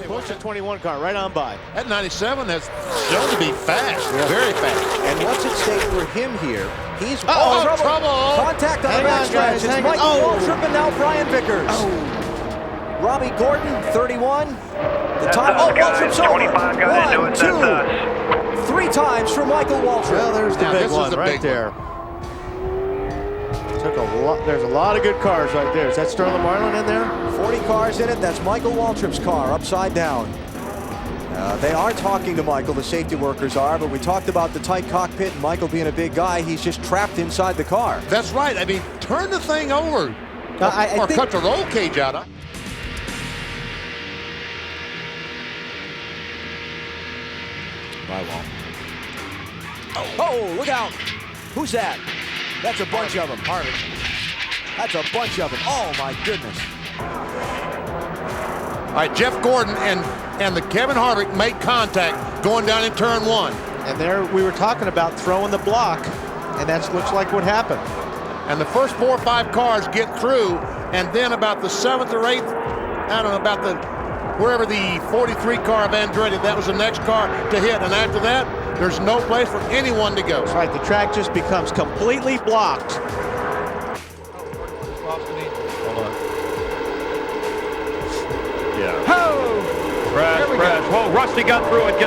Push the 21 car right on by. That 97 has shown to be fast, very fast. And what's at stake for him here? He's trouble. Contact on the backstretch. It's Michael Waltrip and now Brian Vickers. Robbie Gordon, 31. The time. Waltrip's over. 1, 2, 3 times for Michael Waltrip. Well, there's the big one right there. Took a lot. There's a lot of good cars right there. Is that Sterling Marlin in there? 40 cars in it. That's Michael Waltrip's car, upside down. They are talking to Michael, the safety workers are, but we talked about the tight cockpit and Michael being a big guy. He's just trapped inside the car. That's right. I mean, turn the thing over or cut the roll cage out. Bye, Walt. Oh, look out. Who's that? That's a bunch of them. Harvick. That's a bunch of them. Oh, my goodness. All right, Jeff Gordon and the Kevin Harvick make contact going down in turn 1. And there we were talking about throwing the block, and that looks like what happened. And the first 4 or 5 cars get through, and then about the 7th or 8th, I don't know, about wherever the 43 car of Andretti, that was the next car to hit. And after that, there's no place for anyone to go. That's right, the track just becomes completely blocked. Hold on. Yeah. Oh! Crash. Whoa, Rusty got through it.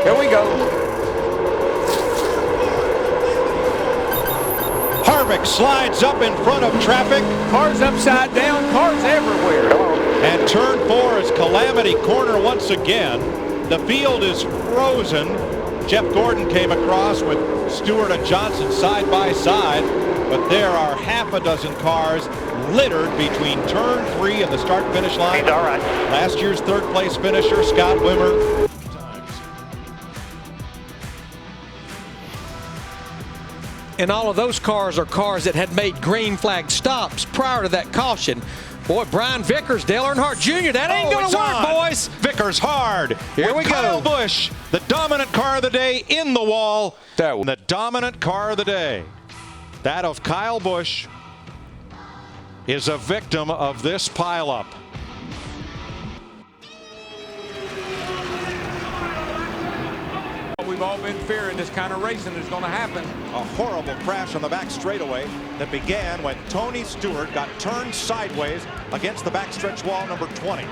Here we go. Harvick slides up in front of traffic. Cars upside down, cars everywhere. And turn 4 is calamity corner once again. The field is frozen. Jeff Gordon came across with Stewart and Johnson side by side, but there are half a dozen cars littered between turn 3 and the start-finish line. He's all right. Last year's third-place finisher, Scott Wimmer. And all of those cars are cars that had made green flag stops prior to that caution. Boy, Brian Vickers, Dale Earnhardt Jr., that ain't going to work, boys. Vickers hard. Here we go. Kyle Busch, the dominant car of the day, in the wall. The dominant car of the day, that of Kyle Busch, is a victim of this pileup. We've all been fearing this kind of racing is going to happen. A horrible crash on the back straightaway that began when Tony Stewart got turned sideways against the backstretch wall number 20.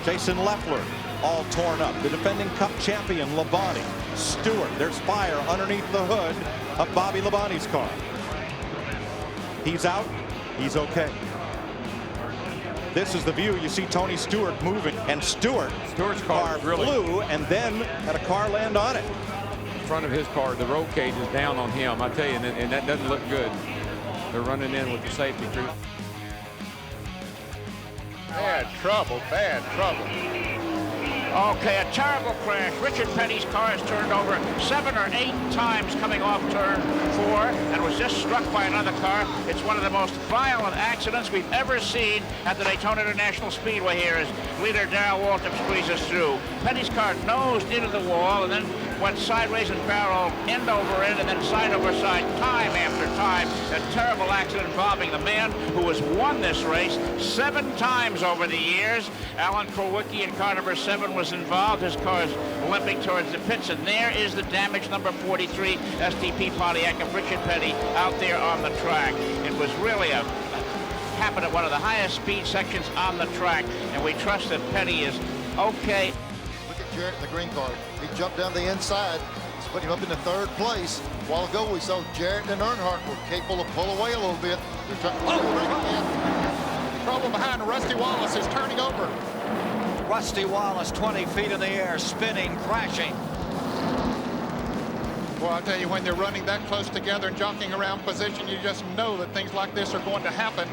Jason Leffler all torn up. The defending Cup champion Labonte. Stewart, there's fire underneath the hood of Bobby Labonte's car. He's out. He's okay. This is the view. You see Tony Stewart moving, and Stewart's car flew, and then had a car land on it. In front of his car, the roll cage is down on him, I tell you, and that doesn't look good. They're running in with the safety crew. Bad trouble, bad trouble. Okay, a terrible crash. Richard Petty's car has turned over 7 or 8 times coming off turn 4 and was just struck by another car. It's one of the most violent accidents we've ever seen at the Daytona International Speedway here as leader Darrell Waltrip squeezes through. Petty's car nosed into the wall and then went sideways and barrel, end over end, and then side over side, time after time. A terrible accident involving the man who has won this race 7 times over the years. Alan Kulwicki in car number 7 was involved. His car is limping towards the pits, and there is the damaged number 43 STP Pontiac of Richard Petty out there on the track. It was really happened at one of the highest speed sections on the track, and we trust that Petty is okay. Look at Jarrett in the green car. He jumped down the inside. It's put him up into 3rd place. A while ago, we saw Jarrett and Earnhardt were capable of pull away a little bit. They're trying to bring it in. Trouble behind Rusty Wallace is turning over. Rusty Wallace, 20 feet in the air, spinning, crashing. Well, I'll tell you, when they're running that close together and jockeying around position, you just know that things like this are going to happen.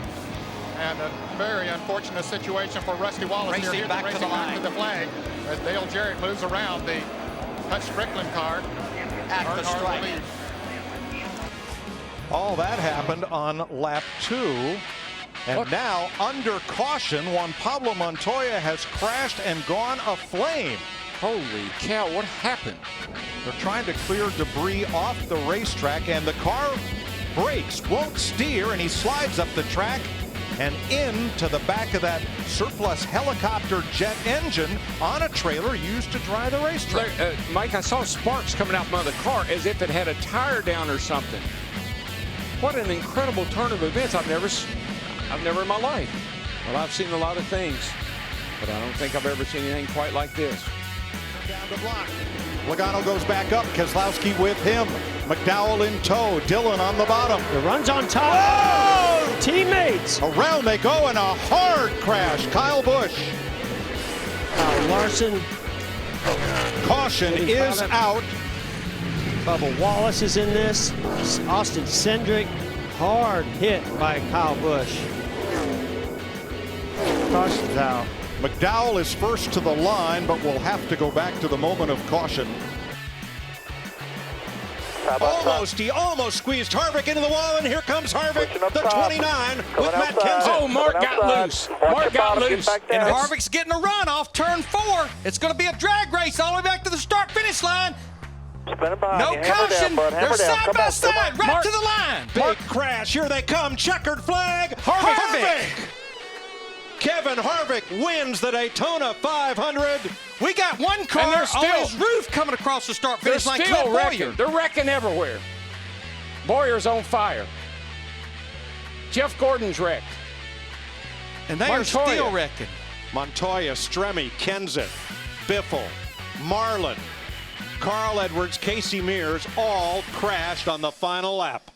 And a very unfortunate situation for Rusty Wallace. Racing back to the line. To the flag as Dale Jarrett moves around the Hutch Strickland car. At the stripe. All that happened on lap 2. And now, under caution, Juan Pablo Montoya has crashed and gone aflame. Holy cow, what happened? They're trying to clear debris off the racetrack, and the car brakes, won't steer, and he slides up the track and into the back of that surplus helicopter jet engine on a trailer used to dry the racetrack. Mike, I saw sparks coming out from under the car as if it had a tire down or something. What an incredible turn of events. I've never in my life. Well, I've seen a lot of things, but I don't think I've ever seen anything quite like this. Down the block. Logano goes back up. Keselowski with him. McDowell in tow. Dillon on the bottom. The run's on top. Oh! Teammates. Around they go in a hard crash. Kyle Busch. Larson. Caution is out. Bubba Wallace is in this. Austin Cindric. Hard hit by Kyle Busch. Caution's out. McDowell is first to the line, but will have to go back to the moment of caution. He almost squeezed Harvick into the wall, and here comes Harvick, the 29, with Matt Kenseth. Oh, Mark got loose. Mark got loose. And Harvick's getting a run off turn 4. It's going to be a drag race all the way back to the start-finish line. No caution. They're side by side, right to the line. Big crash. Here they come. Checkered flag. Harvick. Kevin Harvick wins the Daytona 500. We got one car on his roof coming across the start-finish line. They're still wrecking. They're wrecking everywhere. Bowyer's on fire. Jeff Gordon's wrecked. And they are still wrecking. Montoya, Stremme, Kenseth, Biffle, Marlin, Carl Edwards, Casey Mears all crashed on the final lap.